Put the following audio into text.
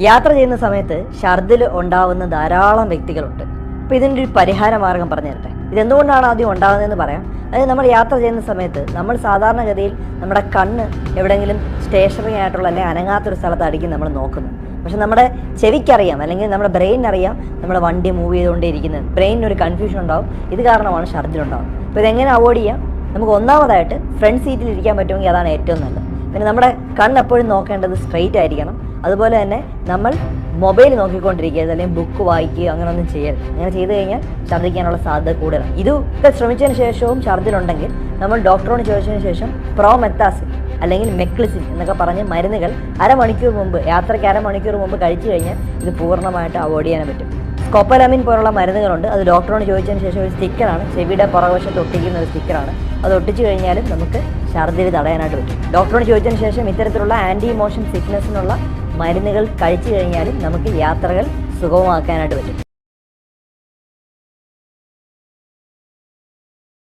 യാത്ര ചെയ്യുന്ന സമയത്ത് ഛർദിൽ ഉണ്ടാവുന്ന ധാരാളം വ്യക്തികളുണ്ട്. അപ്പോൾ ഇതിൻ്റെ ഒരു പരിഹാര മാർഗം പറഞ്ഞു തരട്ടെ. ഇതെന്തുകൊണ്ടാണ് ആദ്യം ഉണ്ടാകുന്നതെന്ന് പറയാം. അതായത് നമ്മൾ യാത്ര ചെയ്യുന്ന സമയത്ത് നമ്മൾ സാധാരണഗതിയിൽ നമ്മുടെ കണ്ണ് എവിടെയെങ്കിലും സ്റ്റേഷനറി ആയിട്ടുള്ള അല്ലെങ്കിൽ അനങ്ങാത്തൊരു സ്ഥലത്തായിരിക്കും നമ്മൾ നോക്കുന്നത്. പക്ഷെ നമ്മുടെ ചെവിക്കറിയാം, അല്ലെങ്കിൽ നമ്മുടെ ബ്രെയിനറിയാം നമ്മുടെ വണ്ടി മൂവ് ചെയ്തുകൊണ്ടേയിരിക്കുന്നത്. ബ്രെയിനിന് ഒരു കൺഫ്യൂഷൻ ഉണ്ടാവും. ഇത് കാരണമാണ് ഛർദിലുണ്ടാവും. അപ്പോൾ ഇതെങ്ങനെ അവോയ്ഡ് ചെയ്യാം? നമുക്ക് ഒന്നാമതായിട്ട് ഫ്രണ്ട് സീറ്റിൽ ഇരിക്കാൻ പറ്റുമെങ്കിൽ അതാണ് ഏറ്റവും നല്ലത്. പിന്നെ നമ്മുടെ കണ്ണെപ്പോഴും നോക്കേണ്ടത് സ്ട്രെയിറ്റ് ആയിരിക്കണം. അതുപോലെ തന്നെ നമ്മൾ മൊബൈൽ നോക്കിക്കൊണ്ടിരിക്കരുത്, അല്ലെങ്കിൽ ബുക്ക് വായിക്കുക, അങ്ങനെയൊന്നും ചെയ്യരുത്. അങ്ങനെ ചെയ്ത് കഴിഞ്ഞാൽ ഛർദ്ദിക്കാനുള്ള സാധ്യത കൂടുതലാണ്. ഇതൊക്കെ ശ്രമിച്ചതിന് ശേഷവും ഛർദ്ദിലുണ്ടെങ്കിൽ നമ്മൾ ഡോക്ടറോട് ചോദിച്ചതിന് ശേഷം പ്രോമെത്താസിൻ അല്ലെങ്കിൽ മെക്ലിസിൻ എന്നൊക്കെ പറഞ്ഞ് മരുന്നുകൾ അരമണിക്കൂർ മുമ്പ്, യാത്രയ്ക്ക് അരമണിക്കൂർ മുമ്പ് കഴിച്ചു കഴിഞ്ഞാൽ ഇത് പൂർണ്ണമായിട്ട് അവോയ്ഡ് ചെയ്യാൻ പറ്റും. സ്കോപ്പലാമിൻ പോലുള്ള മരുന്നുകളുണ്ട്. അത് ഡോക്ടറോട് ചോദിച്ചതിന് ശേഷം ഒരു സ്റ്റിക്കറാണ്, ചെവിയുടെ പുറകുവശത്ത് ഒട്ടിക്കുന്ന ഒരു സ്റ്റിക്കറാണ്. അത് ഒട്ടിച്ചു കഴിഞ്ഞാലും നമുക്ക് ഛർദ്ദി തടയാനായിട്ട് പറ്റും. ഡോക്ടറോട് ചോദിച്ചതിന് ശേഷം ഇത്തരത്തിലുള്ള ആൻറ്റി മോഷൻ സിക്നസ്സിനുള്ള മരുന്നുകൾ കഴിച്ചു കഴിഞ്ഞാലും നമുക്ക് യാത്രകൾ സുഗമമാക്കാനായിട്ട് പറ്റും.